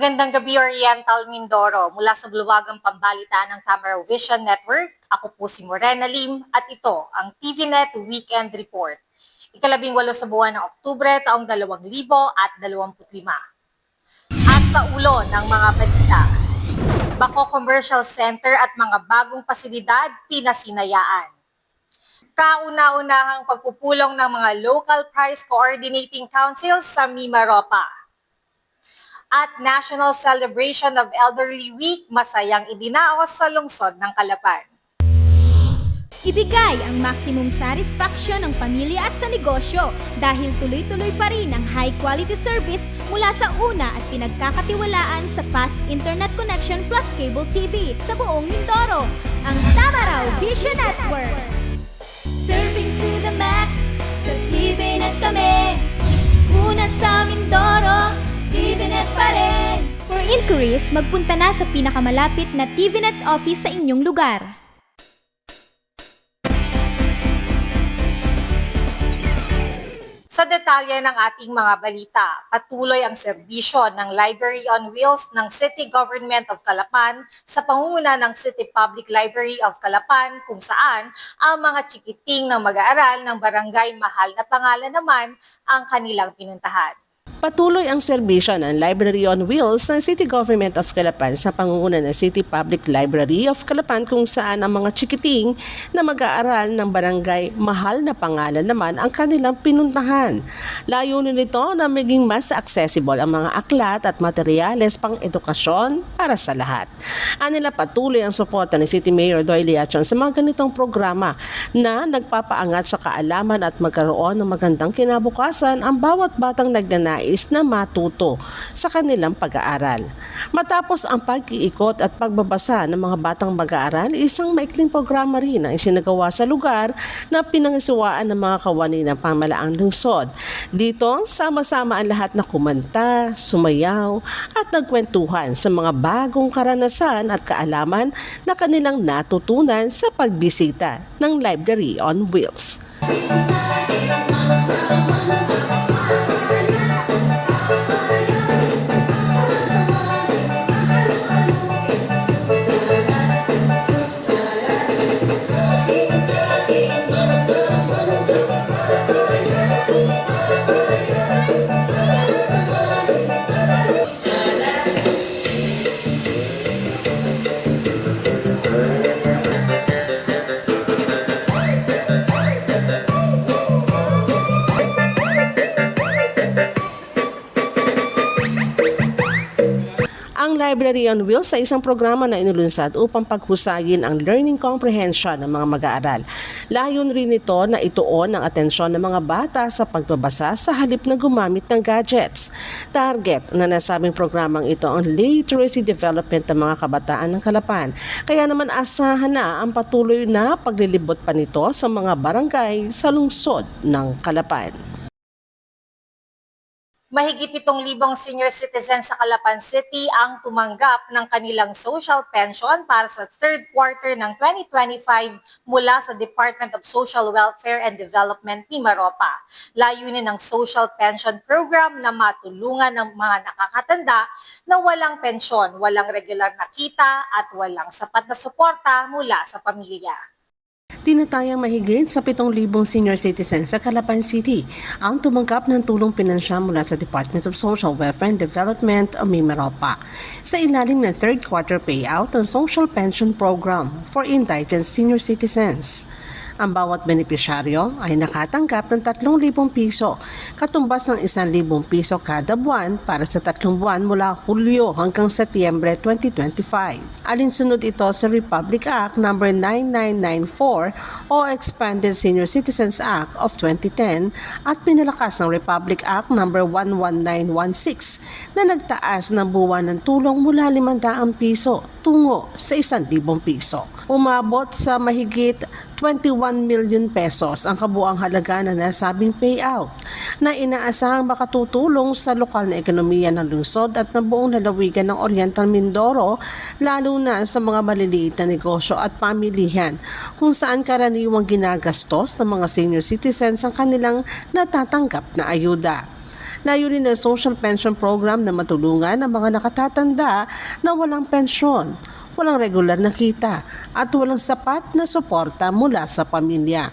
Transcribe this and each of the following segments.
Magandang gabi, Oriental Mindoro. Mula sa Buluwagang Pambalitaan ng Tamaraw Vision Network, ako po si Morena Lim at ito ang TVNet Weekend Report. Ika-18 sa buwan ng Oktubre taong 2025. At sa ulo ng mga balita, Baco Commercial Center at mga bagong pasilidad pinasinayaan. Kauna-unahang pagpupulong ng mga Local Price Coordinating Council sa Mimaropa. At National Celebration of Elderly Week, masayang idinaos sa lungsod ng Calapan. Ibigay ang maximum satisfaction ng pamilya at sa negosyo dahil tuloy-tuloy pa rin ang high-quality service mula sa una at pinagkakatiwalaan sa fast internet connection plus cable TV sa buong Mindoro, ang Tamaraw Vision Network. Serving to the max, sa TVNet kami. Una sa Mindoro, TVNet pa rin. For inquiries, magpunta na sa pinakamalapit na TVNet office sa inyong lugar. Sa detalye ng ating mga balita, patuloy ang serbisyo ng Library on Wheels ng City Government of Calapan sa pangunguna ng City Public Library of Calapan kung saan ang mga chikiting ng mag-aaral ng barangay Mahal na Pangalan naman ang kanilang pinuntahan. Patuloy ang serbisyo ng Library on Wheels ng City Government of Calapan sa pangunguna ng City Public Library of Calapan kung saan ang mga chikiting na mag-aaral ng barangay Mahal na Pangalan naman ang kanilang pinuntahan. Layunin nito na maging mas accessible ang mga aklat at materyales pang edukasyon para sa lahat. Anila patuloy ang suporta ni City Mayor Doyle Liachon sa mga ganitong programa na nagpapaangat sa kaalaman at magkaroon ng magandang kinabukasan ang bawat batang nagnanais na matuto sa kanilang pag-aaral. Matapos ang pag-iikot at pagbabasa ng mga batang mag-aaral, isang maikling programa rin ang isinagawa sa lugar na pinangisuwaan ng mga kawani ng pamalaang lungsod. Dito, sama-sama ang lahat na kumanta, sumayaw at nagkwentuhan sa mga bagong karanasan at kaalaman na kanilang natutunan sa pagbisita ng Library on Wheels. Ang Library on Wheels ay isang programa na inulunsad upang paghusayin ang learning comprehension ng mga mag-aaral. Layon rin nito na ituon ang atensyon ng mga bata sa pagbabasa sa halip na gumamit ng gadgets. Target na nasabing programang ito ang literacy development ng mga kabataan ng Calapan. Kaya naman asahan na ang patuloy na paglilibot pa nito sa mga barangay sa lungsod ng Calapan. Mahigit 7,000 senior citizens sa Calapan City ang tumanggap ng kanilang social pension para sa third quarter ng 2025 mula sa Department of Social Welfare and Development Mimaropa. Layunin ng social pension program na matulungan ng mga nakakatanda na walang pensyon, walang regular na kita at walang sapat na suporta mula sa pamilya. Tinatayang mahigit sa 7,000 senior citizens sa Calapan City ang tumanggap ng tulong pinansyal mula sa Department of Social Welfare and Development o Mimaropa sa ilalim ng third quarter payout ng Social Pension Program for Indigent Senior Citizens. Ang bawat benepisyaryo ay nakatanggap ng 3,000 piso, katumbas ng 1,000 piso kada buwan para sa 3 buwan mula Hulyo hanggang Setyembre 2025. Alinsunod ito sa Republic Act No. 9994 o Expanded Senior Citizens Act of 2010 at pinalakas ng Republic Act No. 11916 na nagtaas ng buwan ng tulong mula 500 piso tungo sa 1,000 piso. Umabot sa mahigit 21 million pesos ang kabuang halaga na nasabing payout na inaasahang makatutulong sa lokal na ekonomiya ng lungsod at ng buong lalawigan ng Oriental Mindoro, lalo na sa mga maliliit na negosyo at pamilihan kung saan karaniwang ginagastos ng mga senior citizens ang kanilang natatanggap na ayuda. Layunin ng social pension program na matulungan ang mga nakatatanda na walang pensyon, walang regular na kita at walang sapat na suporta mula sa pamilya.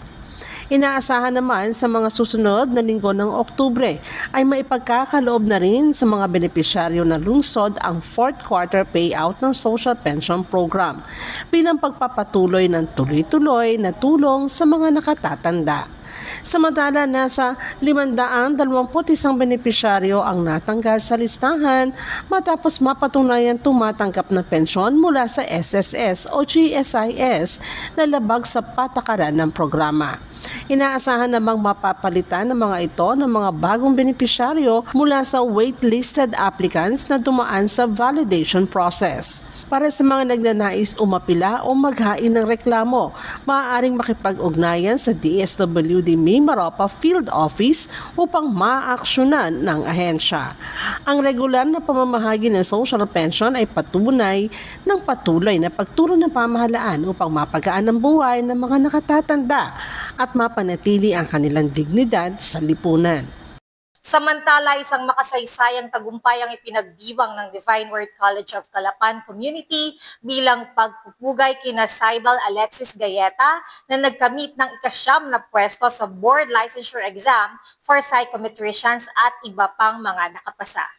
Inaasahan naman sa mga susunod na linggo ng Oktubre ay maipagkakaloob na rin sa mga benepisyaryo ng lungsod ang 4th quarter payout ng Social Pension Program bilang pagpapatuloy ng tuloy-tuloy na tulong sa mga nakatatanda. Samantala, nasa 521 benepisyaryo ang natanggal sa listahan matapos mapatunayan tumatanggap ng pensyon mula sa SSS o GSIS na labag sa patakaran ng programa. Inaasahan namang mapapalitan ng mga ito ng mga bagong benepisyaryo mula sa waitlisted applicants na dumaan sa validation process. Para sa mga nagnanais umapila o maghain ng reklamo, maaaring makipag-ugnayan sa DSWD Mimaropa Field Office upang maaksyonan ng ahensya. Ang regular na pamamahagi ng social pension ay patunay ng patuloy na pagtulong ng pamahalaan upang mapagaan ang buhay ng mga nakatatanda at mapanatili ang kanilang dignidad sa lipunan. Samantala, isang makasaysayang tagumpay ang ipinagdiwang ng Divine Word College of Calapan Community bilang pagpupugay kina Saibal Alexis Gayeta na nagkamit ng ika-9 na pwesto sa Board Licensure Exam for Psychometricians at iba pang mga nakapasa.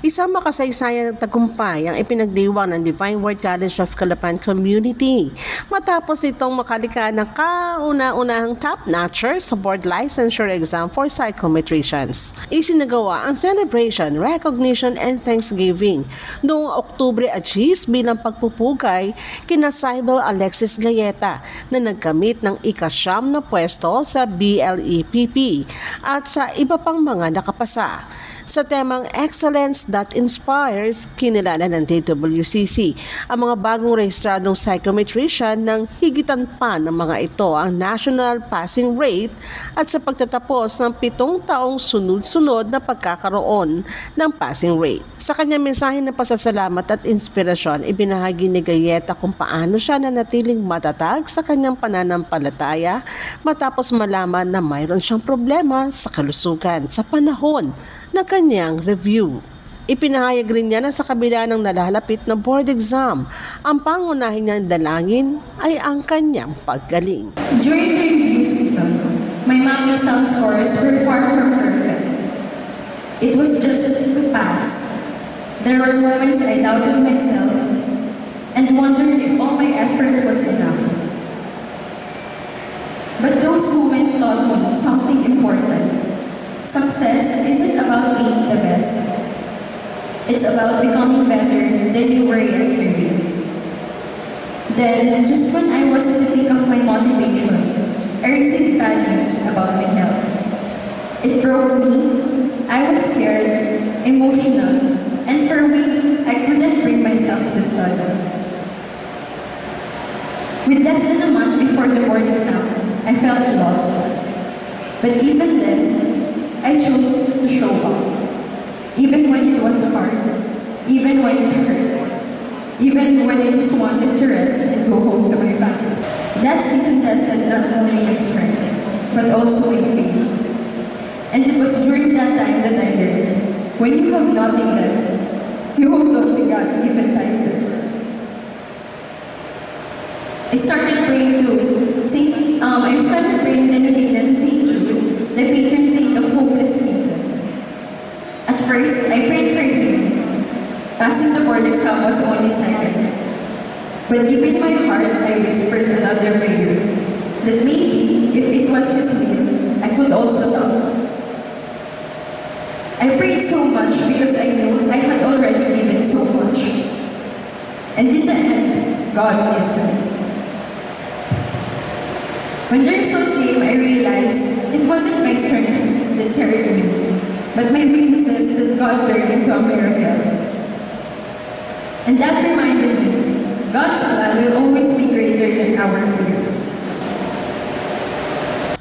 Isang makasaysayang tagumpay ang ipinagdiwang ng Divine Word College of Calapan Community matapos itong makalika ng kauna-unahang top-notcher sa Board Licensure Exam for Psychometricians. Isinagawa ang celebration, recognition, and thanksgiving noong Oktubre 10 bilang pagpupugay kina Saibal Alexis Gayeta na nagkamit ng ika-9 na pwesto sa BLEPP at sa iba pang mga nakapasa. Sa temang Excellence That Inspires, kinilala ng DWCC ang mga bagong rehistradong psychometrician ng higitan pa ng mga ito ang national passing rate at sa pagtatapos ng 7 taong sunod-sunod na pagkakaroon ng passing rate. Sa kanyang mensahe ng pasasalamat at inspirasyon, ibinahagi ni Gayeta kung paano siya nanatiling matatag sa kanyang pananampalataya matapos malaman na mayroon siyang problema sa kalusugan sa panahon na kanyang review. Ipinahayag rin niya na sa kabila ng nalalapit na board exam, ang pangunahin niyang dalangin ay ang kanyang paggaling. During the review season, my math exam scores were far from perfect. It was just to pass. There were moments I doubted myself and wondered if all my effort was enough. But those moments taught me something important. Success isn't about being the best. It's about becoming better than you were yesterday. Then, just when I was at the peak of my motivation, I received bad news about my health. It broke me. I was scared, emotional, and for a week, I couldn't bring myself to study. With less than a month before the board exam, I felt lost. But even then, I chose to show up, even when it was hard, even when it hurt, even when I just wanted to rest and go home to my family. That season tested not only my strength, but also my faith. And it was during that time that I learned, when you have nothing left, you hold on to God even tighter. I started praying dedicated to St. Jude, the patron saint of hopeless cases. At first, I prayed for healing. Passing the board exam was only second. But deep in my heart, I whispered another prayer, that maybe, if it was His will, I could also talk. I prayed so much because I knew I had already given so much. And in the end, God listened. When the results came, I realized it wasn't my strength that carried me, but my weaknesses that God turned into a miracle. And that reminded me, God's plan will always be greater than our fears.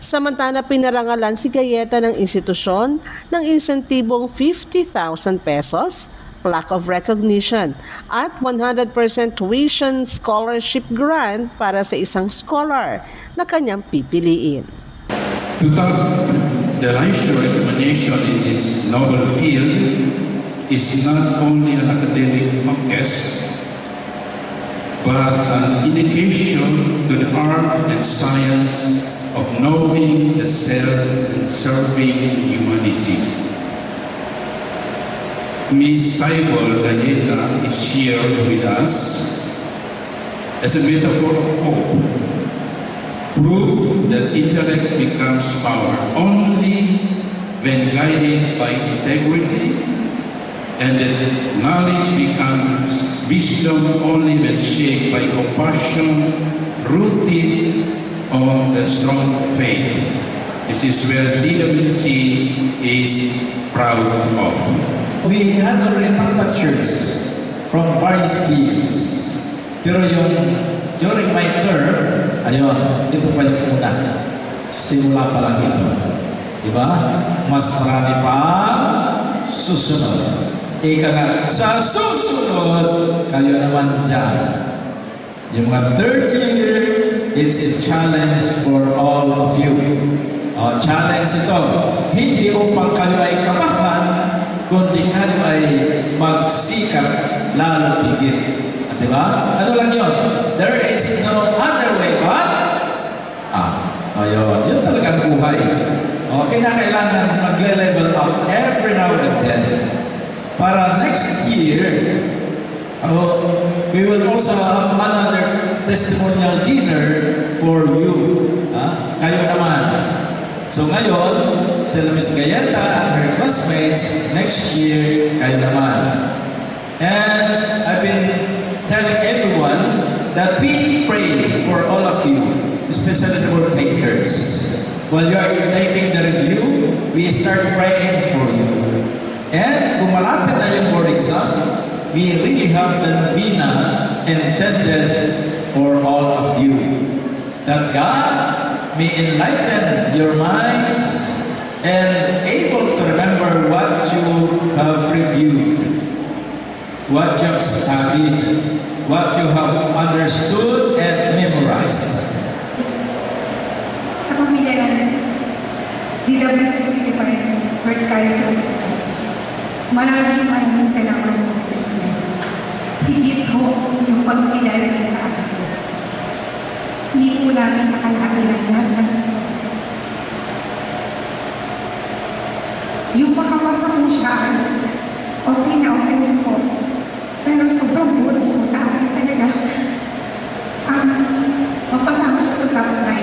Samantala, pinarangalan si Gayeta ng institusyon ng insentibong 50,000 pesos, plaque of recognition, at 100% tuition scholarship grant para sa isang scholar na kanyang pipiliin. the licensure examination in this noble field is not only an academic conquest, but an indication to the art and science of knowing the self and serving humanity. Ms. Saibol Galleta is here with us as a metaphor of hope, proof that intellect becomes power only when guided by integrity, and that knowledge becomes wisdom only when shaped by compassion, rooted on the strong faith. This is where DWC is proud of. We had already manufacturers from various fields. Pero yung during my term, ayun, ito pa yung una. Simula pa lang ito. Diba? Mas marami pa susunod. Ika nga, sa susunod, kayo naman dyan. Yung mga third year, it's a challenge for all of you. Challenge ito. Hindi upang kayo ay kapahan, kundi kayo ay magsikap lalo higit. Diba? Ano lang yun? There is no other way but ayun. Yun talagang buhay. Kailangan magle-level up every now and then. Para next year, we will also have another testimonial dinner for you. Kayo naman. So ngayon, sila Ms. Galleta and her classmates, next year, kayo naman. And I've been telling everyone that we pray for all of you, especially the work takers. While you are taking the review, we start praying for you. And kung malapit na yung board exam, we really have the novena intended for all of you. That God may enlighten your minds and able to remember what you have reviewed, what you have studied, what you have understood and memorized. Sa pamilya ng DWCC Department, World College, maraming salamat po sa inyo. Higit ho yung pagkilala niyo sa akin. Hindi po namin nakalakilan lahat ng yung makapasa ko siya, okay na okay po. Pero sobrang bulas po sa akin talaga. Mapasa ko siya sa top 9.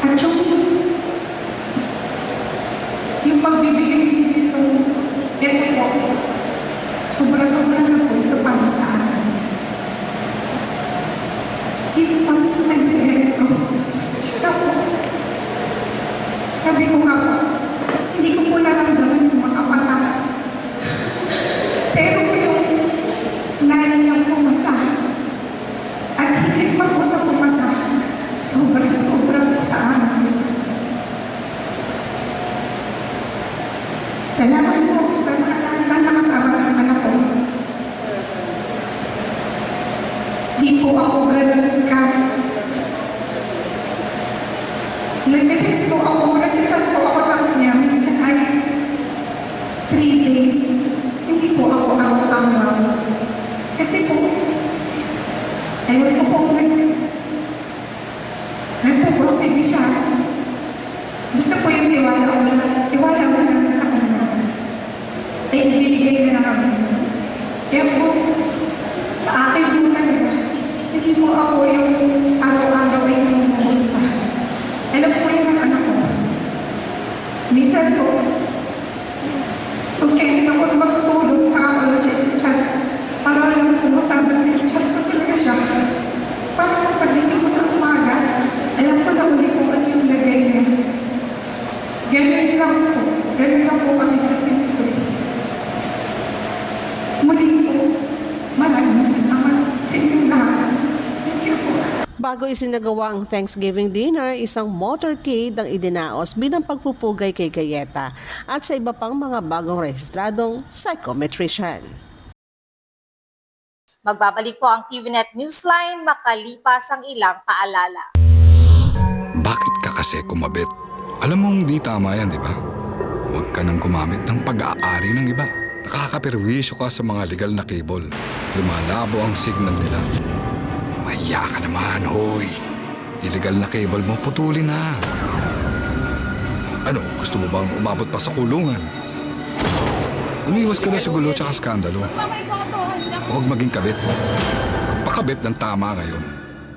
At yung pagbibigay dito, ito po, sobra-sobra na po ito para sa akin. Yung pag-isang sa ito, siya po. Sabi ko nga po, hindi ko po naramdaman yung makapasa. Pero yung lalo niyang pumasa, at hindi pa po sa pumasa, sobra-sobra po sa akin. Salamat po sa mga nakasama ng anak ko. Di po ako ganun ka. Nag-text po ako, nag-chat po ako sa kanya. Minsan ay 3 days. Hindi po ako araw-araw. Kasi po, ayaw ko po nagpo-proceed siya. Gusto po yung tiwala ko na sa kanya. Ay, binigay na lang kami. Kaya po, sa akin po talaga, hindi po ako yung araw-araw ay numuhusta. Alam po yung anak ko. Minsan po, kung kailan ako magtulog sa ako siya sa chat, para lang po masabi na yung chat ko talaga siya. Para pag-isip ko sa umaga, alam ko na uli kung ano yung lagay niya. Ganyan lang po kami kasi ito. Muli po, maraming salamat sa inyong lahat. Thank you po. Bago isinagawa ang Thanksgiving dinner, isang motorcade ang idinaos bilang pagpupugay kay Galleta at sa iba pang mga bagong rehistradong psychometrician. Magbabalik po ang TVNet Newsline makalipas ang ilang paalala. Bakit ka kasi kumabit? Alam mong di tama yan, di ba? Huwag ka nang gumamit ng pag-aari ng iba. Nakakaperwisyo ka sa mga legal na cable. Lumalabo ang signal nila. Mahiya ka naman, hoy. Illegal na cable mo, putulin na. Ano, gusto mo bang umabot pa sa kulungan? Umiwas ka na sa gulo tsaka skandalo. Huwag maging kabit. Magpakabit ng tama ngayon.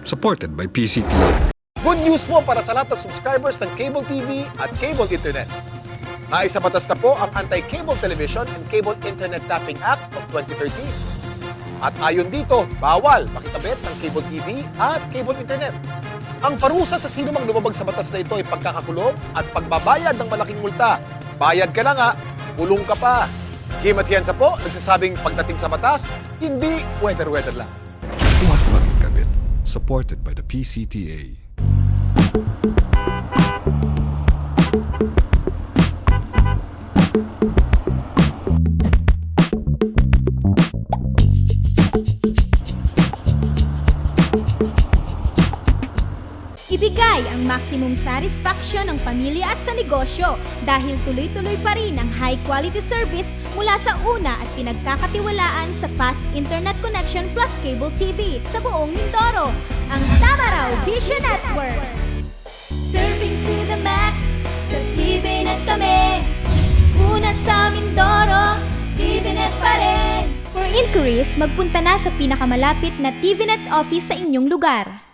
Supported by PCTA. Good news po para sa lahat ng subscribers ng Cable TV at Cable Internet. Naisa batas na po ang Anti-Cable Television and Cable Internet Tapping Act of 2013. At ayon dito, bawal makikabit ng Cable TV at Cable Internet. Ang parusa sa sino mang lumabag sa batas na ito ay pagkakakulong at pagbabayad ng malaking multa. Bayad ka na nga, kulong ka pa. Kim Atienza po, nagsasabing pagdating sa batas, hindi weather-weather lang. Huwag maging kabit. Supported by the PCTA. Ibigay ang maximum satisfaction ng pamilya at sa negosyo dahil tuloy-tuloy pa rin ang high-quality service mula sa una at pinagkakatiwalaan sa fast internet connection plus cable TV sa buong Mindoro, ang Tamaraw Vision Network. Serving to the max, sa TVNet kami. Una sa Mindoro, TVNet pa rin. For inquiries, magpunta na sa pinakamalapit na TVNet office sa inyong lugar.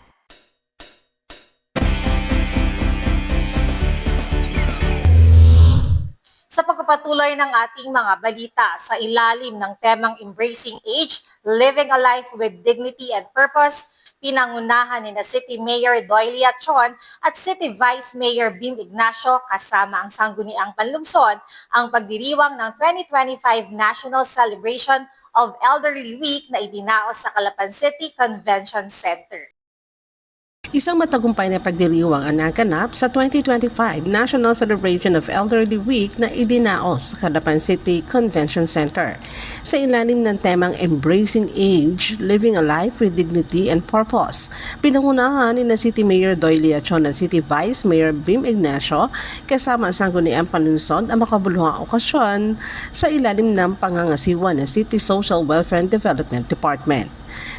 Sa pagpapatuloy ng ating mga balita sa ilalim ng temang Embracing Age, Living a Life with Dignity and Purpose, pinangunahan ni na City Mayor Doyle Chon at City Vice Mayor Bim Ignacio kasama ang sangguniang panlungsod ang pagdiriwang ng 2025 National Celebration of Elderly Week na idinaos sa Calapan City Convention Center. Isang matagumpay na pagdiriwang ang naganap sa 2025 National Celebration of Elderly Week na idinaos sa Calapan City Convention Center. Sa ilalim ng temang Embracing Age, Living a Life with Dignity and Purpose, pinangunahan ni na City Mayor Doyle Chon at City Vice Mayor Bim Ignacio kasama ang sangguniang panlungsod ang makabuluhang okasyon sa ilalim ng pangangasiwa ng City Social Welfare and Development Department.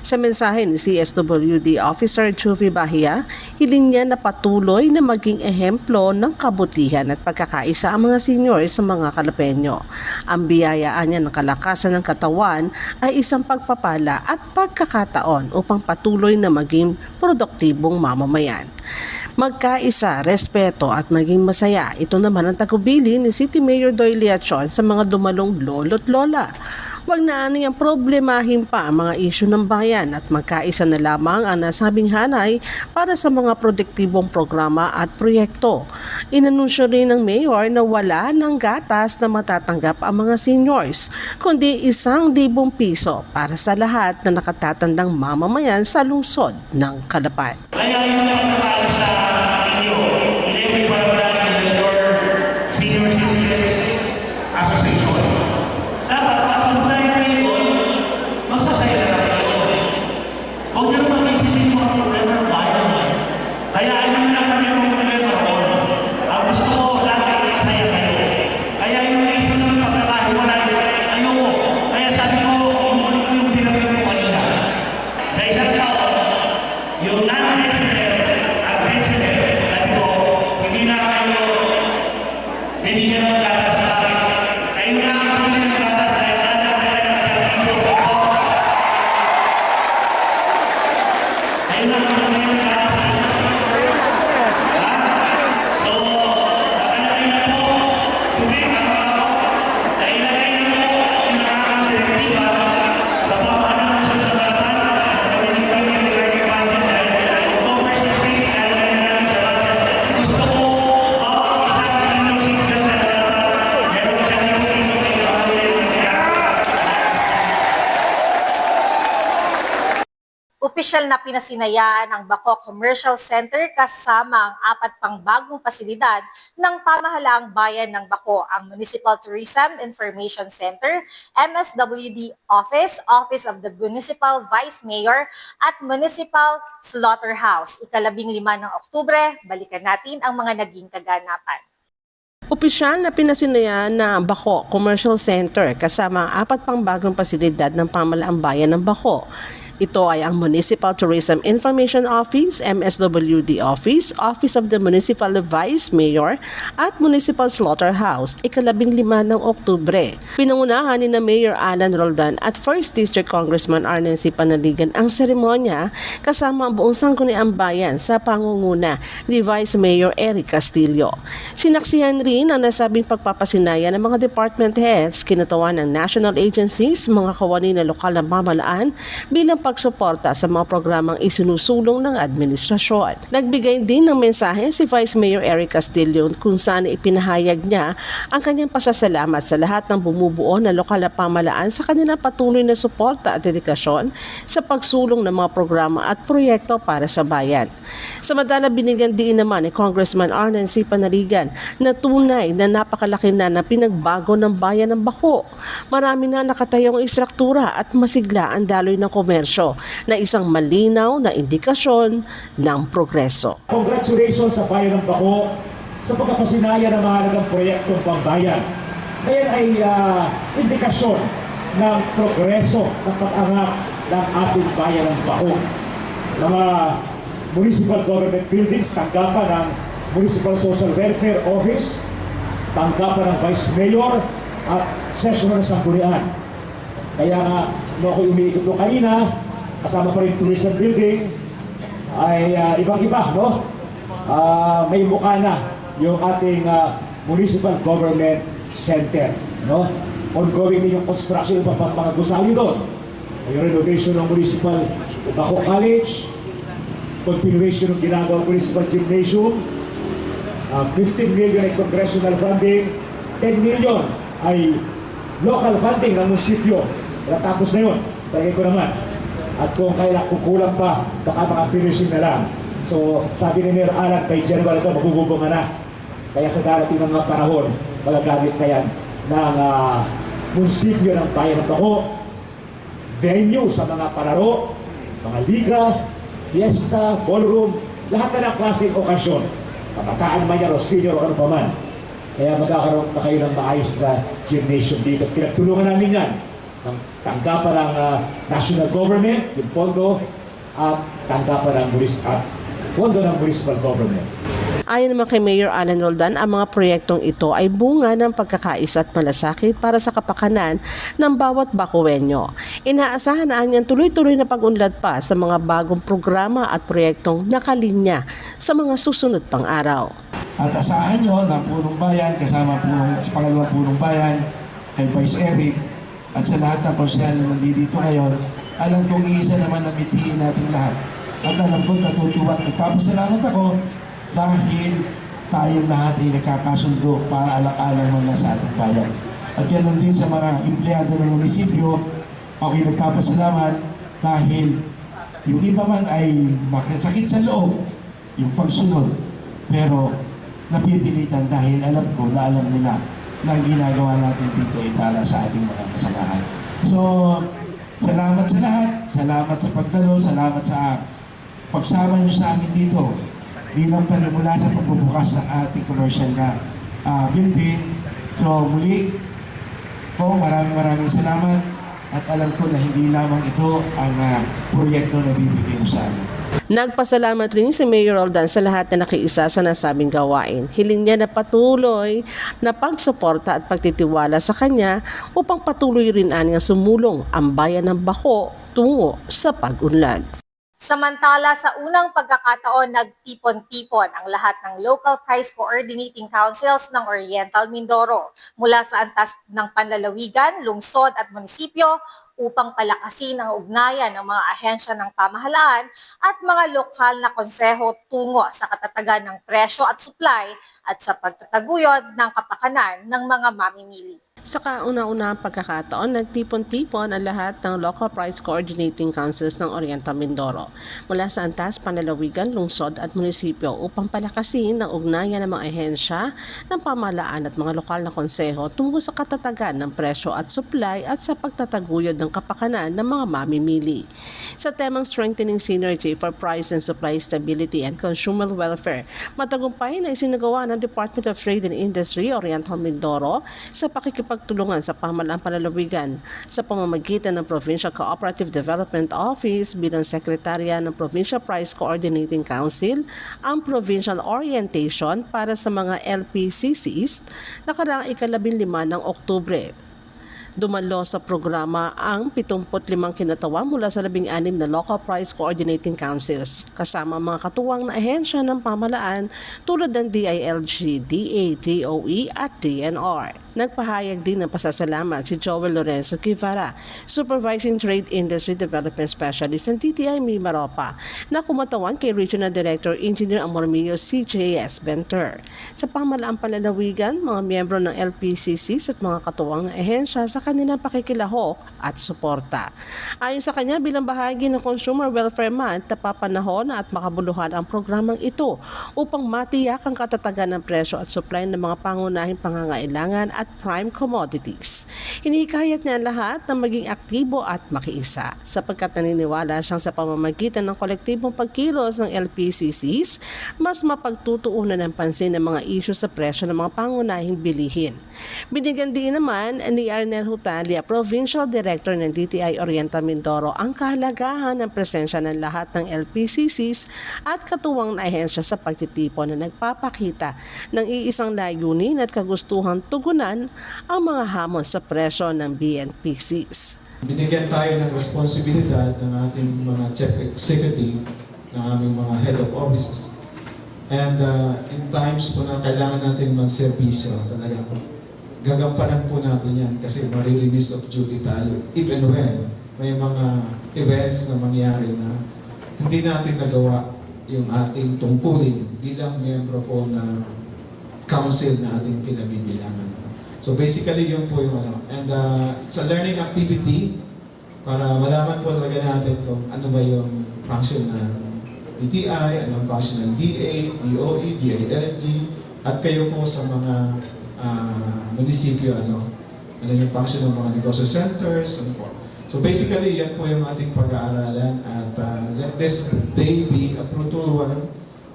Sa mensahe ni CSWD Officer Chuvi Bahia, hiling niya na patuloy na maging ehemplo ng kabutihan at pagkakaisa ang mga seniors sa mga Kalapenyo. Ang biyayaan niya ng kalakasan ng katawan ay isang pagpapala at pagkakataon upang patuloy na maging produktibong mamamayan. Magkaisa, respeto at maging masaya. Ito naman ang tagubilin ni City Mayor Doyle Chon sa mga dumalong lolo't lola. Huwag na aniyang problemahin pa ang mga isyu ng bayan at magkaisa na lamang ang nasabing hanay para sa mga produktibong programa at proyekto. Inanunsyo rin ng mayor na wala ng gatas na matatanggap ang mga seniors, kundi 1,000 piso para sa lahat na nakatatandang mamamayan sa lungsod ng Calapan. Kaya yung pagkakal sa inyo, ilibig pa naman your senior citizens association. Dapat papuntahin kayo doon, magsasaya na kayo. Huwag nyo mag-isipin mo ang problema ng bayan. Kaya ayaw na kami ang problema roon. Ang gusto ko, lagi magsaya kayo. Kaya yung iso ng pagkakahiwalay, ayoko. Kaya sabi ko, yung pinagin ko kanina. Sa isang tao, yung non-resident at resident, sabi ko, hindi na kayo binigyan ng gatas sa akin. Kayo na ang binigyan ng gatas sa akin. Kayo na ang binigyan ng gatas sa akin. So, nakalagay na po, sumika pa ako, nailagay na po yung nakakang direktiba sa pamahalaan ng sasalapan na binigyan ng direktiba dahil October 16, alam na namin sa bayan. Gusto ko, isang senior citizen na meron ko siyang iso sa iyo ang direktiba. Opisyal na pinasinayaan ang Baco Commercial Center kasama ang 4 pang bagong pasilidad ng pamahalaang bayan ng Baco, ang Municipal Tourism Information Center, MSWD Office, Office of the Municipal Vice Mayor at Municipal Slaughterhouse. Ika-15 ng Oktubre, balikan natin ang mga naging kaganapan. Opisyal na pinasinayaan na Baco Commercial Center kasama ang 4 pang bagong pasilidad ng pamahalaang bayan ng Baco. Ito ay ang Municipal Tourism Information Office, MSWD Office, Office of the Municipal Vice Mayor at Municipal Slaughterhouse, ika-15 ng Oktubre. Pinangunahan ni na Mayor Alan Roldan at 1st District Congressman Arnen C. Panaligan ang seremonya kasama ang buong sangguniang bayan sa pangunguna ni Vice Mayor Eric Castillo. Sinaksihan rin ang nasabing pagpapasinaya ng mga department heads, kinatawan ng national agencies, mga kawani na lokal na pamahalaan bilang pagsuporta sa mga programang isinusulong ng administrasyon. Nagbigay din ng mensahe si Vice Mayor Eric Castillo kung saan ipinahayag niya ang kanyang pasasalamat sa lahat ng bumubuo na lokal na pamahalaan sa kanilang patuloy na suporta at dedikasyon sa pagsulong ng mga programa at proyekto para sa bayan. Samantala, binigyan din naman ni Congressman Arnen C. Panaligan na tunay na napakalaki na pinagbago ng bayan ng Baco. Marami na nakatayong istruktura at masigla ang daloy ng komersyo na isang malinaw na indikasyon ng progreso. Congratulations sa bayan ng Baco sa pagkapasinaya ng mahalagang proyektong pambayan. Ngayon ay indikasyon ng progreso ng pag-angat ng ating bayan ng Baco. Mga municipal government buildings, tanggapan ng Municipal Social Welfare Office, tanggapan ng Vice Mayor at session ng sanggunian. Kaya nga, nung ako umiikot doon kanina, kasama pa rin tourism building, ay ibang-iba, no? May mukha na yung ating Municipal Government Center, no? Ongoing din yung construction ng mga gusali doon. Yung renovation ng Municipal Baco College, continuation ng ginagawang Municipal Gymnasium, 15 million ay congressional funding, 10 million ay local funding ng munisipyo. Tapos na yun, talagay ko naman. At kung kailangan kukulang pa, baka mga finishing na lang. So, sabi ni Mayor Alan, by January ito, magububunga na. Kaya sa darating ng mga panahon, magagamit na yan ng munisipyo ng bayan ng Baco, venue sa mga palaro, mga liga, fiesta, ballroom, lahat na ng klaseng okasyon. Kabataan man yan o senior o ano pa man. Kaya magkakaroon na kayo ng maayos na gymnasium dito. Pinagtulungan namin yan ng tanggapan ng national government, yung pondo, at tanggapan ng pondo ng municipal government. Ayon naman kay Mayor Alan Roldan, ang mga proyektong ito ay bunga ng pagkakaisa at malasakit para sa kapakanan ng bawat Bacoenyo. Inaasahan na niyang tuloy-tuloy na pag-unlad pa sa mga bagong programa at proyektong nakalinya sa mga susunod pang araw. At asahan nyo ng punong bayan, kasama sa pangalawang punong bayan, kay Vice Eric, at sa lahat ng konsyal na nandito ngayon, alam kong iisa naman na mitiin natin lahat. At alam kong natutuwa at nagpapasalamat ako dahil tayong lahat ay nagkakasundo para alang-alang mga sa ating bayan. At yan din sa mga empleyado ng munisipyo, ako'y nagpapasalamat dahil yung iba man ay makasakit sa loob, yung pagsunod, pero napipilitan dahil alam ko na alam nila na ginagawa natin dito ay para sa ating mga kasamahan. So, salamat sa lahat, salamat sa pagdalo, salamat sa pagsama nyo sa amin dito bilang panimula sa pagbubukas ng ating commercial na building. So, muli po, maraming salamat at alam ko na hindi lamang ito ang proyekto na bibigay mo sa amin. Nagpasalamat rin si Mayor Roldan sa lahat na nakiisa sa nasabing gawain. Hiling niya na patuloy na pagsuporta at pagtitiwala sa kanya upang patuloy rin ang sumulong ang bayan ng Baco tungo sa pag-unlad. Samantala, sa unang pagkakataon, nagtipon-tipon ang lahat ng local price coordinating councils ng Oriental Mindoro mula sa antas ng panlalawigan, lungsod at munisipyo upang palakasin ang ugnayan ng mga ahensya ng pamahalaan at mga lokal na konseho tungo sa katatagan ng presyo at supply at sa pagtataguyod ng kapakanan ng mga mamimili. Sa kauna-unahang pagkakataon, nagtipon-tipon ang lahat ng Local Price Coordinating Councils ng Oriental Mindoro mula sa antas, panlalawigan, lungsod at munisipyo upang palakasin ang ugnayan ng mga ahensya ng pamahalaan at mga lokal na konseho tungo sa katatagan ng presyo at supply at sa pagtataguyod ng kapakanan ng mga mamimili. Sa temang Strengthening Synergy for Price and Supply Stability and Consumer Welfare, matagumpay na isinagawa ng Department of Trade and Industry Oriental Mindoro sa pakikipagtulungan sa pamahalaang panlalawigan sa pamamagitan ng Provincial Cooperative Development Office bilang sekretarya ng Provincial Price Coordinating Council ang Provincial Orientation para sa mga LPCCs nakaraang 15 ng Oktubre. Dumalo sa programa ang 75 kinatawa mula sa 16 na Local Price Coordinating Councils, kasama ang mga katuwang na ahensya ng pamahalaan tulad ng DILG, DA, DOE at DNR. Nagpahayag din ng pasasalamat si Joel Lorenzo Guevara, Supervising Trade Industry Development Specialist ng TTI Mimaropa, na kumatawan kay Regional Director Engineer Amormio CJS Benter. Sa pamahalaang panlalawigan, mga miyembro ng LPCCs at mga katuwang na ahensya sa kanilang pakikilahok at suporta. Ayon sa kanya, bilang bahagi ng Consumer Welfare Month, napapanahon at makabuluhan ang programang ito upang matiyak ang katatagan ng presyo at supply ng mga pangunahing pangangailangan at prime commodities. Hinihikayat niya ang lahat na maging aktibo at makiisa sapagkat naniniwala siyang sa pamamagitan ng kolektibong pagkilos ng LPCCs, mas mapagtutuunan ng pansin ng mga isyu sa presyo ng mga pangunahing bilihin. Binigyan din naman ni Arnel Hutalia, Provincial Director ng DTI Oriental Mindoro, ang kahalagahan ng presensya ng lahat ng LPCCs at katuwang na ahensya sa pagtitipon na nagpapakita ng iisang layunin at kagustuhang tugunan ang mga hamon sa presyo ng BNPCs. Binigyan tayo ng responsibilidad ng ating mga chief executive, ng aming mga head of offices. And in times po na kailangan natin magserbisyo, talaga po, gagampanan po natin yan kasi marirelease of duty tayo. Even when may mga events na mangyari na hindi natin nagawa yung ating tungkulin bilang miyembro po na council na ating kinabibilangan. So basically, yun po yung ano. And it's a learning activity para malaman po talaga natin kung ano ba yung function ng DTI, ano ang function ng DA, DOE, DILG, at kayo po sa mga munisipyo, ano yung function ng mga negosyo centers, ano po. So basically, yan po yung ating pag-aaralan at let this day be a fruitful one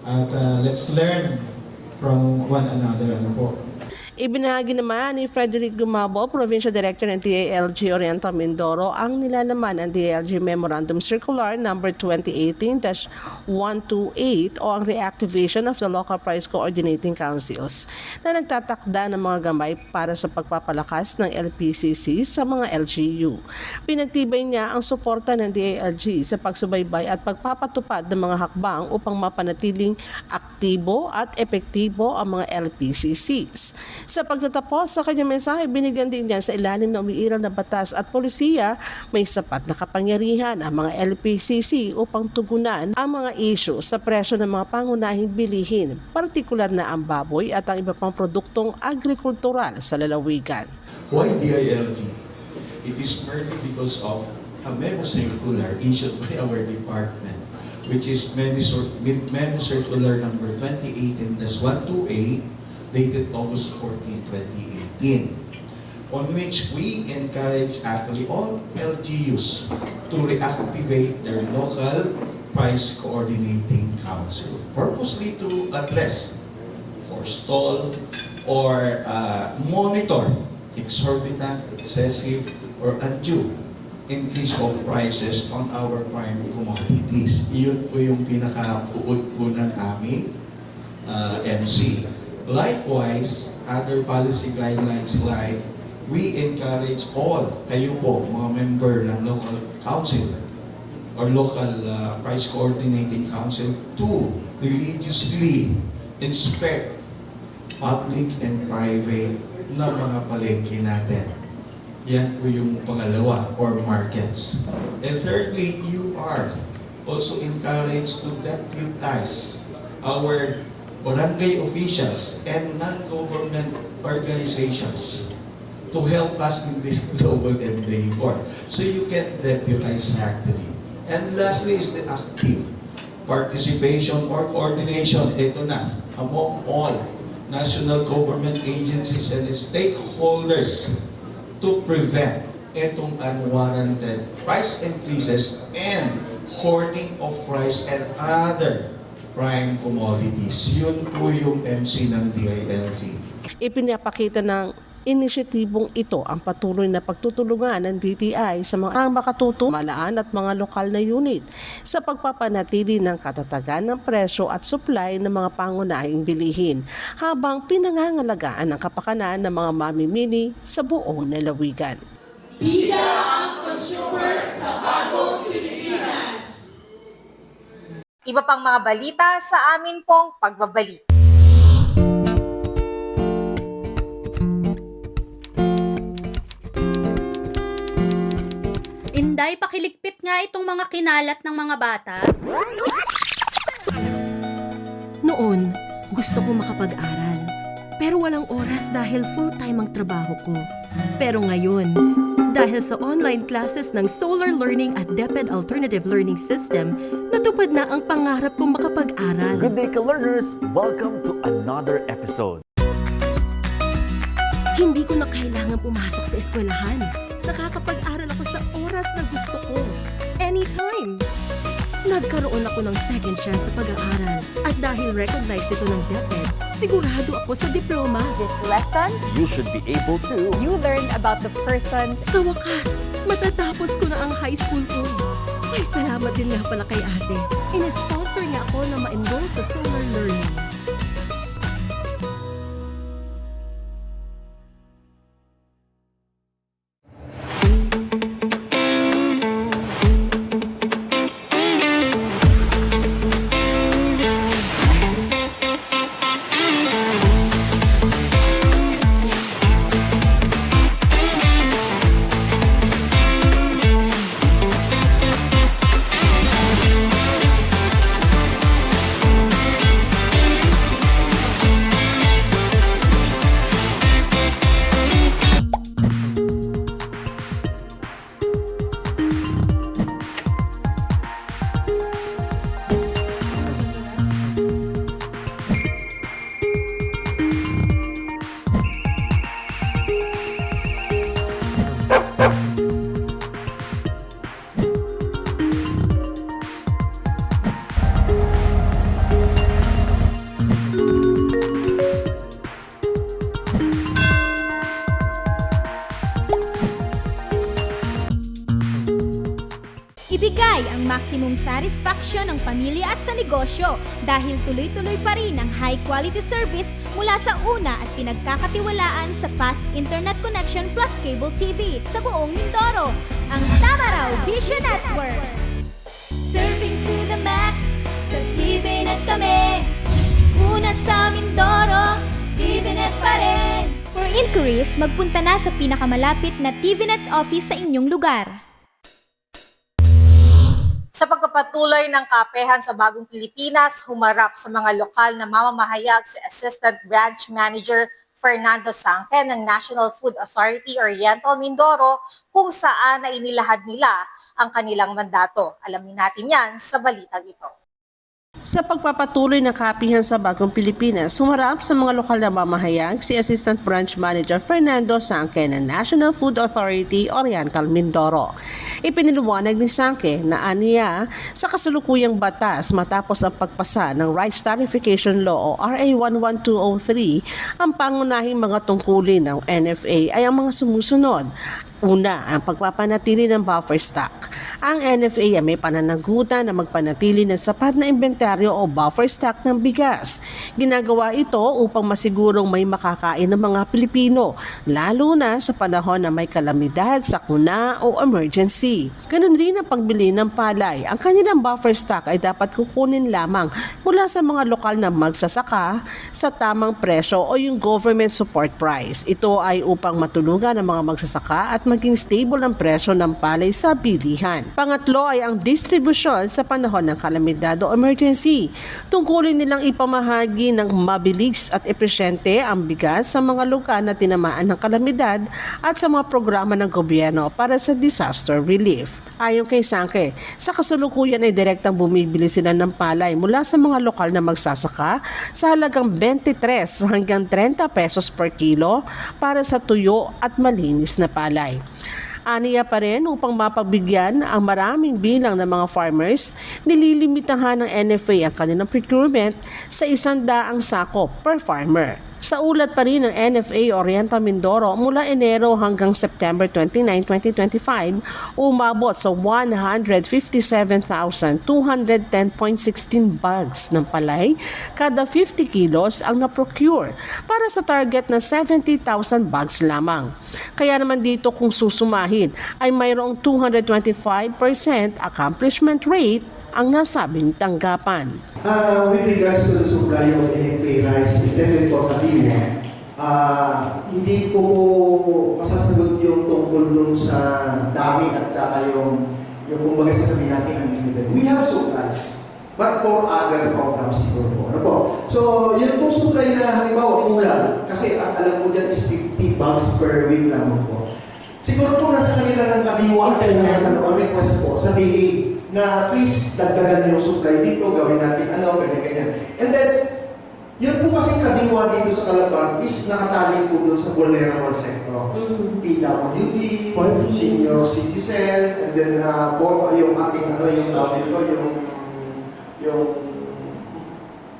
at let's learn from one another, ano po. Ibinahagi naman ni Frederick Gumabo, Provincial Director ng DILG Oriental Mindoro, ang nilalaman ng DILG Memorandum Circular No. 2018-128 o ang reactivation of the Local Price Coordinating Councils na nagtatakda ng mga gabay para sa pagpapalakas ng LPCC sa mga LGU. Pinagtibay niya ang suporta ng DILG sa pagsubaybay at pagpapatupad ng mga hakbang upang mapanatiling aktibo at epektibo ang mga LPCCs. Sa pagtatapos sa kanyang mensahe, binigyan din niya sa ilalim ng umiiral na batas at polisiya, may sapat na kapangyarihan ang mga LPCC upang tugunan ang mga isyu sa presyo ng mga pangunahing bilihin, partikular na ang baboy at ang iba pang produktong agrikultural sa lalawigan. Why DILG? It is merely because of a memo circular issued by our department, which is memo circular number 2018-128, dated August 14, 2018, on which we encourage actually all LGUs to reactivate their local price coordinating council, purposely to address, forestall, or monitor exorbitant, excessive, or undue increase of prices on our prime commodities. Iyon po yung pinaka-uod po ng aming MC. Likewise, other policy guidelines like we encourage all, kayo po, mga member ng local council or local price coordinating council to religiously inspect public and private na mga palengke natin. Yan po yung pangalawa, or markets. And thirdly, you are also encouraged to deputize our barangay officials and non-government organizations to to help us in this global endeavor. So you can deputize actively. And lastly is the active participation or coordination. Ito na, among all national government agencies and stakeholders to prevent itong unwarranted price increases and hoarding of rice and other prime commodities. Yun po yung MC ng DILG. Ipinapakita ng inisyatibong ito ang patuloy na pagtutulungan ng DTI sa mga makatutumalaan at mga lokal na unit sa pagpapanatili ng katatagan ng presyo at supply ng mga pangunahing bilihin habang pinangangalagaan ang kapakanan ng mga mamimili sa buong lalawigan. Bida ang consumer sa bagong Pilipinas. Iba pang mga balita sa amin pong pagbabalik. Inday, pakiligpit nga itong mga kinalat ng mga bata. Noon, gusto ko makapag-aral. Pero walang oras dahil full-time ang trabaho ko. Pero ngayon, dahil sa online classes ng Solar Learning at DepEd Alternative Learning System, natupad na ang pangarap kong makapag-aral. Good day, ka-learners! Welcome to another episode. Hindi ko na kailangan pumasok sa eskwelahan. Nakakapag-aral ako sa oras na gusto ko. Anytime! Nagkaroon ako ng second chance sa pag-aaral. At dahil recognized ito ng DepEd, sigurado ako sa diploma. This lesson, You should be able to. you learn about the person. Sa wakas, matatapos ko na ang high school ko. Ay, salamat din nga pala kay ate. Ina-sponsor niya ako na ma-enroll sa Solar Learning. Ibigay ang maximum satisfaction ng pamilya at sa negosyo dahil tuloy-tuloy pa rin ang high-quality service mula sa una at pinagkakatiwalaan sa fast internet connection plus cable TV sa buong Mindoro, ang Tamaraw Vision Network. Serving to the max, sa TVNet kami. Una sa Mindoro, TVNet pa rin. For inquiries, magpunta na sa pinakamalapit na TVNet office sa inyong lugar. Sa pagpapatuloy ng kapehan sa Bagong Pilipinas, humarap sa mga lokal na mamamahayag si Assistant Branch Manager Fernando Sangke ng National Food Authority Oriental Mindoro kung saan na inilahad nila ang kanilang mandato. Alamin natin yan sa balitang ito. Sa pagpapatuloy ng kapihan sa Bagong Pilipinas, humarap sa mga lokal na mamahayag si Assistant Branch Manager Fernando Sangke ng National Food Authority Oriental Mindoro. Ipiniliwanag ni Sangke na aniya sa kasalukuyang batas matapos ang pagpasa ng Rice Tarification Law o RA 11203, ang pangunahing mga tungkulin ng NFA ay ang mga sumusunod. Una, ang pagpapanatili ng buffer stock. Ang NFA ay may pananagutan na magpanatili ng sapat na inventaryo o buffer stock ng bigas. Ginagawa ito upang masigurong may makakain ng mga Pilipino, lalo na sa panahon na may kalamidad, sakuna o emergency. Ganun din ang pagbili ng palay. Ang kanilang buffer stock ay dapat kukunin lamang mula sa mga lokal na magsasaka sa tamang presyo o yung government support price. Ito ay upang matulungan ang mga magsasaka at maging stable ang presyo ng palay sa bilihan. Pangatlo ay ang distribusyon sa panahon ng kalamidad o emergency. Tungkulin nilang ipamahagi ng mabilis at epesyente ang bigas sa mga lugar na tinamaan ng kalamidad at sa mga programa ng gobyerno para sa disaster relief. Ayon kay Sangke, sa kasalukuyan ay direktang bumibili sila ng palay mula sa mga lokal na magsasaka sa halagang 23 hanggang 30 pesos per kilo para sa tuyo at malinis na palay. Aniya pa rin upang mapagbigyan ang maraming bilang ng mga farmers, nililimitahan ng NFA ang kanilang procurement sa 100 sako per farmer. Sa ulat pa rin ng NFA Oriental Mindoro mula Enero hanggang September 29, 2025, umabot sa 157,210.16 bags ng palay kada 50 kilos ang na-procure para sa target na 70,000 bags lamang. Kaya naman dito kung susumahin ay mayroong 225% accomplishment rate ang nasabing tanggapan. With regards to the supply of NFA rice, intended for Kadiwa, hindi ko po masasagot yung tungkol dun sa dami at saka yung kumbaga sasabihin natin unlimited. We have supplies, but for other programs siguro po. Ano po? So, yun po supply na halimbawa kulang, kasi alam ko dyan is 50 bags per week lang po. Siguro po nasa kanila ng Kadiwa at request po sa DA na please dagdagan yung supply dito, gawin natin ganyan. And then, yun po kasi Kadiwa dito sa Calapan is nakatali po doon sa vulnerable sector. PWD, senior citizen, and then yung ating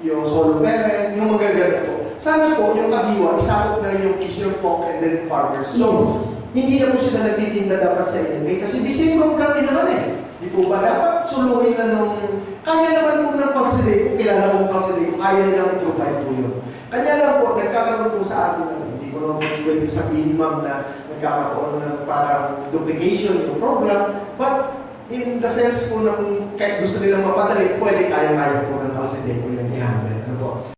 yung solo parent, yung magaganda po. Sana po yung Kadiwa, isakot na rin yung fisher folk and then farmers. So, hindi na po sila nagtitinda dapat sa NFA kasi the same program din naman eh. Di po ba dapat suluhin na nung kaya naman po ng Pagsideco, kilala kong Pagsideco, kaya nilang i-provide po yun. Kanya lang po, nagkakaroon po sa atin hindi ko naman pwede sabihin ma'am na nagkakaroon ng parang duplication yung program, but in the sense po na kung kahit gusto nilang mapadali, pwede kaya-kaya po ng Pagsideco yung i-handle. Ano po?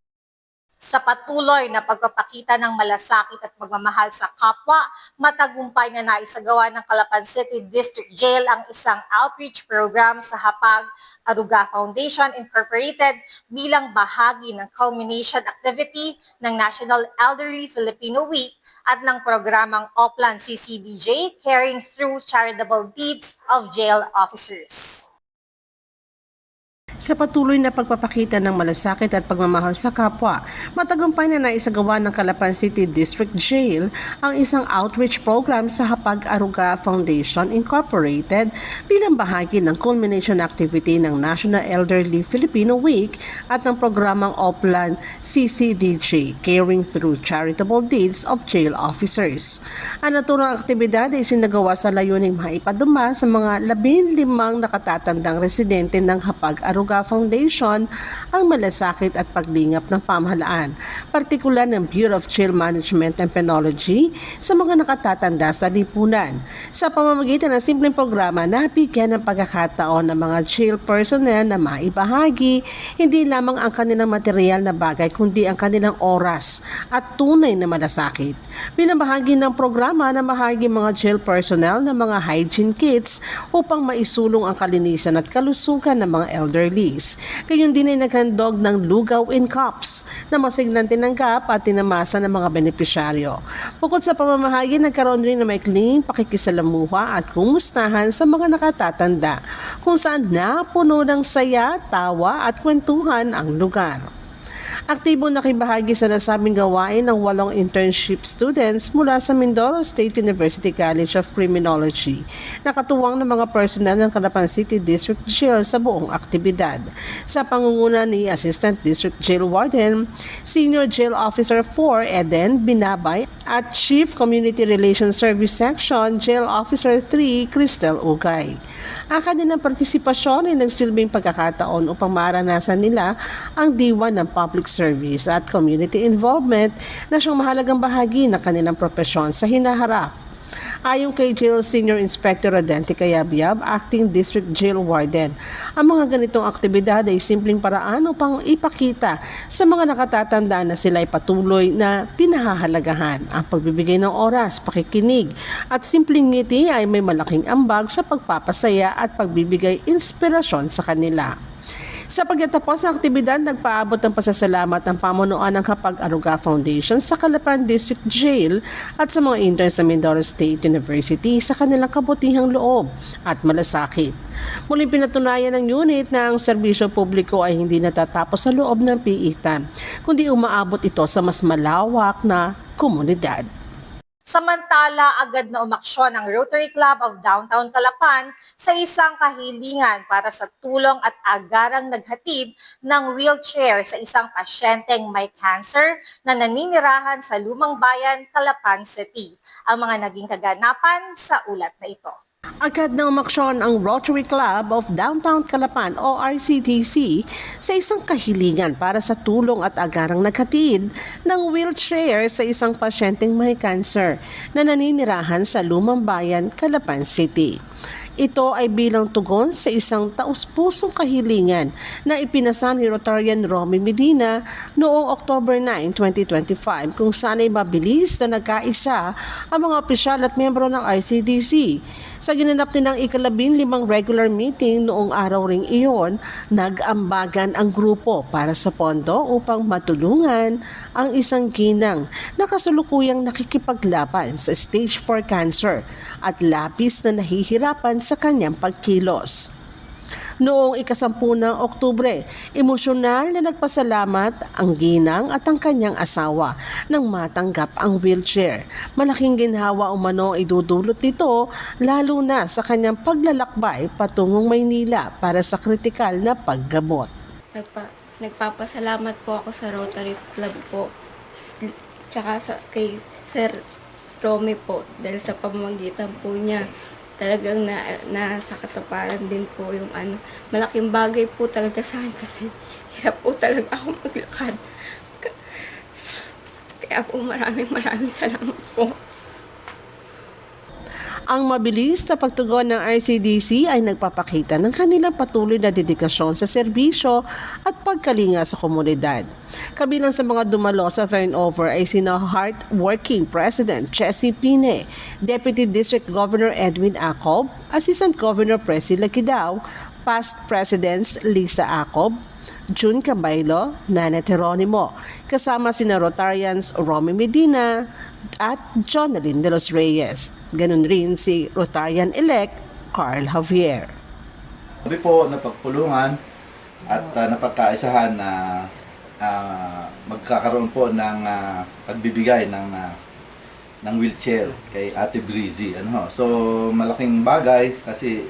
Sa patuloy na pagpapakita ng malasakit at pagmamahal sa kapwa, matagumpay na naisagawa ng Calapan City District Jail ang isang outreach program sa Hapag Aruga Foundation Incorporated bilang bahagi ng culmination activity ng National Elderly Filipino Week at ng programang Oplan CCDJ Caring Through Charitable Deeds of Jail Officers. Sa patuloy na pagpapakita ng malasakit at pagmamahal sa kapwa, matagumpay na naisagawa ng Calapan City District Jail ang isang outreach program sa Hapag Aruga Foundation Incorporated bilang bahagi ng culmination activity ng National Elderly Filipino Week at ng programang Oplan CCDJ Caring Through Charitable Deeds of Jail Officers. Ang naturang aktibidad ay sinagawa sa layuning maipaduma sa mga 15 nakatatandang residente ng Hapag Aruga Foundation ang malasakit at paglingap ng pamahalaan, partikular ng Bureau of Jail Management and Penology sa mga nakatatanda sa lipunan. Sa pamamagitan ng simpleng programa, nabigyan ng pagkakataon ng mga jail personnel na maibahagi hindi lamang ang kanilang material na bagay kundi ang kanilang oras at tunay na malasakit. Bilang bahagi ng programa na mahagi mga jail personnel ng mga hygiene kits upang maisulong ang kalinisan at kalusugan ng mga elderly. Gayon din ay naghandog ng lugaw in cups na masiglang tinanggap at tinamasa ng mga benepisyaryo. Bukod sa pamamahagi, nagkaroon rin ng maikling pakikisalamuha at kumustahan sa mga nakatatanda, kung saan napuno ng saya, tawa at kwentuhan ang lugar. Aktibo nakibahagi sa nasabing gawain ng 8 internship students mula sa Mindoro State University College of Criminology. Nakatuwang ng mga personel ng Calapan City District Jail sa buong aktibidad. Sa pangunguna ni Assistant District Jail Warden, Senior Jail Officer 4 Eden Binabay at Chief Community Relations Service Section Jail Officer 3 Cristel Ugay. Ang kanilang partisipasyon ay nagsilbing pagkakataon upang maranasan nila ang diwa ng public service at community involvement na siyang mahalagang bahagi ng kanilang propesyon sa hinaharap. Ayon kay Jail Senior Inspector Rodente Cayabyab, Acting District Jail Warden, ang mga ganitong aktibidad ay simpleng paraan upang ipakita sa mga nakatatanda na sila ay patuloy na pinahahalagahan. Ang pagbibigay ng oras, pakikinig at simpleng ngiti ay may malaking ambag sa pagpapasaya at pagbibigay inspirasyon sa kanila. Sa pagtatapos ng aktibidad, nagpaabot ng pasasalamat ang pamunuan ng Kapag-Aruga Foundation sa Calapan District Jail at sa mga interns sa Mindoro State University sa kanilang kabutihang loob at malasakit. Muling pinatunayan ng unit na ang serbisyo publiko ay hindi natatapos sa loob ng piitan, kundi umaabot ito sa mas malawak na komunidad. Samantala, agad na umaksyon ang Rotary Club of Downtown Calapan sa isang kahilingan para sa tulong at agarang naghatid ng wheelchair sa isang pasyenteng may cancer na naninirahan sa Lumang Bayan, Calapan City. Ang mga naging kaganapan sa ulat na ito. Agad na umaksyon ang Rotary Club of Downtown Calapan o RCDC sa isang kahilingan para sa tulong at agarang naghatid ng wheelchair sa isang pasyenteng may cancer na naninirahan sa Lumang Bayan, Calapan City. Ito ay bilang tugon sa isang taus-pusong kahilingan na ipinasa ni Rotarian Romy Medina noong October 9, 2025 kung saan ay mabilis na nagkaisa ang mga opisyal at miyembro ng RCDC. Sa ginanap din ng ika-15 regular meeting noong araw ring iyon, nag-ambagan ang grupo para sa pondo upang matulungan ang isang ginang na kasulukuyang nakikipaglaban sa stage 4 cancer at labis na nahihirapan sa kanyang pagkilos. Noong ika-10 ng Oktubre, emosyonal na nagpasalamat ang ginang at ang kanyang asawa nang matanggap ang wheelchair. Malaking ginhawa umano ay dudulot nito lalo na sa kanyang paglalakbay patungong Maynila para sa kritikal na paggamot. Nagpapasalamat po ako sa Rotary Club po, tsaka kay Sir Romy po dahil sa pamamagitan po niya. Talagang nasa kataparan din po yung malaking bagay po talaga sa akin kasi hirap po talaga ako maglakad. Kaya po maraming salamat po. Ang mabilis na pagtugon ng RCDC ay nagpapakita ng kanilang patuloy na dedikasyon sa serbisyo at pagkalinga sa komunidad. Kabilang sa mga dumalo sa turnover ay sina Heart Working President Jessie Pine, Deputy District Governor Edwin Acob, Assistant Governor Presi Lakidao, Past Presidents Lisa Acob, June Cambaylo, Nana Teronimo, kasama sina Rotarians Romy Medina at Jonalyn de los Reyes. Ganon rin si Rotarian-elect Carl Javier. Sabi po napagpulungan at napagkaisahan na magkakaroon po ng pagbibigay ng wheelchair kay Ate Breezy. So malaking bagay kasi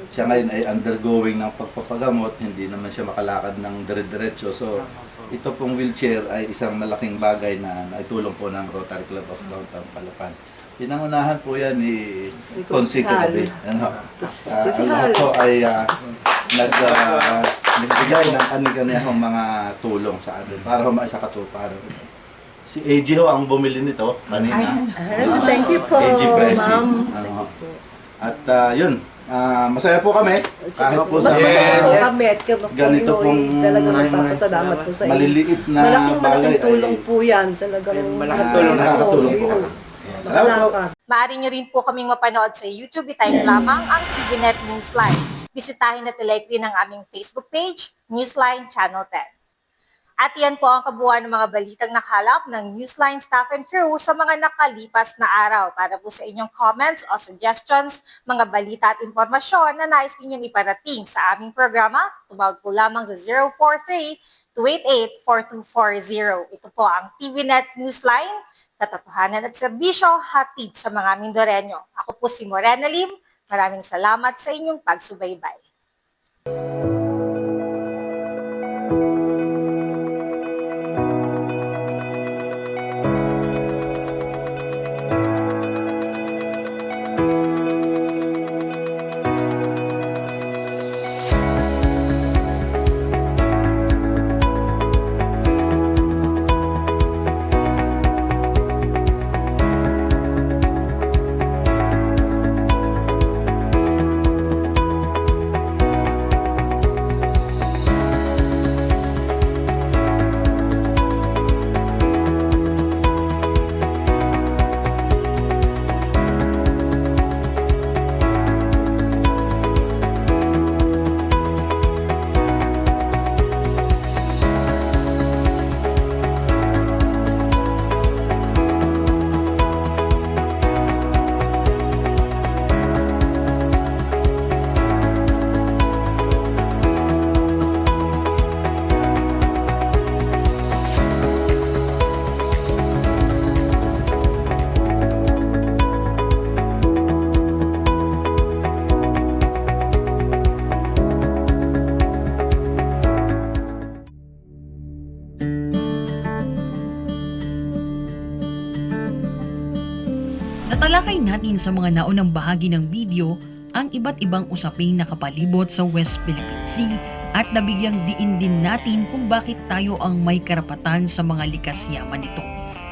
siya ngayon ay undergoing ng pagpapagamot, hindi naman siya makalakad ng dire-diretso. So ito pong wheelchair ay isang malaking bagay na naitulong po ng Rotary Club of Downtown Calapan. Pinangunahan po yan ni Consi kagabi. Ang lahat po ay nagbigay ng kanilang mga tulong sa atin para maisa katuparan. Si AG ho ang bumili nito kanina. Thank you po, AG Presi. ma'am. At yun, masaya po kami kahit po sa ganito pong maliliit na bagay ay tulong po yan. Talagang nakakatulong po. Salamat po. Maaari nyo rin po kaming mapanood sa YouTube. Itayin lamang ang TVNet Newsline. Bisitahin at ilike rin ang aming Facebook page, Newsline Channel 10. At yan po ang kabuuan ng mga balitang nakalap ng Newsline staff and crew sa mga nakalipas na araw. Para po sa inyong comments o suggestions, mga balita at impormasyon na nais ninyong iparating sa aming programa, tumawag po lamang sa 043-288-4240. Ito po ang TVNet Newsline, katotohanan at serbisyo hatid sa mga Mindoreño. Ako po si Morena Lim. Maraming salamat sa inyong pagsubaybay. Natalakay natin sa mga naunang bahagi ng video ang iba't ibang usaping nakapalibot sa West Philippine Sea at nabigyang diin din natin kung bakit tayo ang may karapatan sa mga likas yaman nito.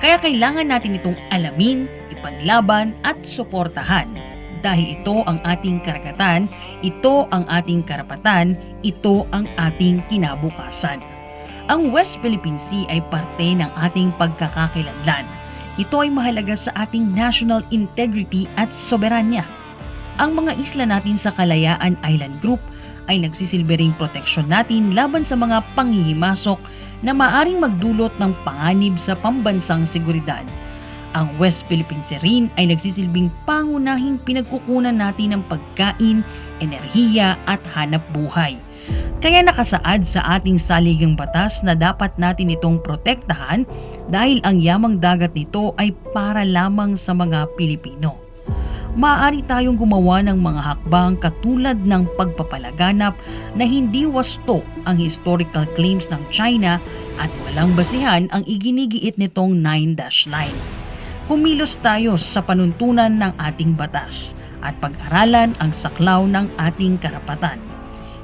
Kaya kailangan natin itong alamin, ipaglaban at suportahan. Dahil ito ang ating karagatan, ito ang ating karapatan, ito ang ating kinabukasan. Ang West Philippine Sea ay parte ng ating pagkakakilanlan. Ito ay mahalaga sa ating national integrity at soberanya. Ang mga isla natin sa Kalayaan Island Group ay nagsisilbering proteksyon natin laban sa mga panghihimasok na maaring magdulot ng panganib sa pambansang seguridad. Ang West Philippine Sea rin ay nagsisilbing pangunahing pinagkukunan natin ng pagkain, enerhiya at hanap buhay. Kaya nakasaad sa ating saligang batas na dapat natin itong protektahan dahil ang yamang dagat nito ay para lamang sa mga Pilipino. Maaari tayong gumawa ng mga hakbang katulad ng pagpapalaganap na hindi wasto ang historical claims ng China at walang basihan ang iginigiit nitong 9-dash line. Kumilos tayo sa panuntunan ng ating batas at pag-aralan ang saklaw ng ating karapatan.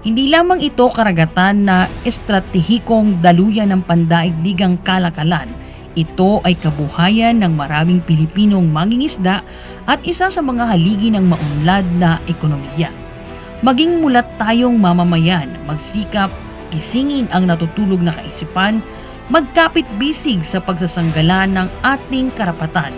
Hindi lamang ito karagatan na estratehikong daluyan ng pandaigdigang kalakalan. Ito ay kabuhayan ng maraming Pilipinong mangingisda at isa sa mga haligi ng maunlad na ekonomiya. Maging mulat tayong mamamayan, magsikap, gisingin ang natutulog na kaisipan, magkapit-bisig sa pagsasanggalan ng ating karapatan.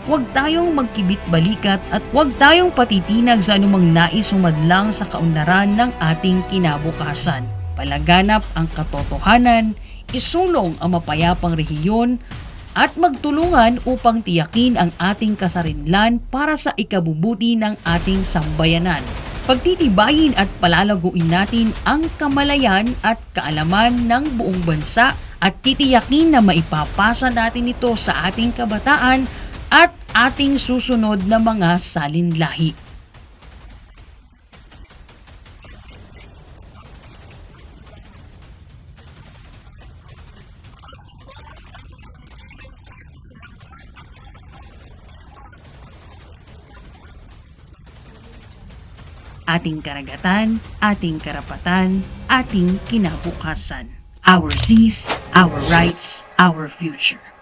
Huwag tayong magkibit-balikat at huwag tayong patitinag sa anumang nais sumadlang sa kaunlaran ng ating kinabukasan. Palaganap ang katotohanan, isulong ang mapayapang rehiyon, at magtulungan upang tiyakin ang ating kasarinlan para sa ikabubuti ng ating sambayanan. Pagtitibayin at palalaguin natin ang kamalayan at kaalaman ng buong bansa at titiyakin na maipapasa natin ito sa ating kabataan at ating susunod na mga salinlahi. Ating karagatan, ating karapatan, ating kinabukasan. Our seas, our rights, our future.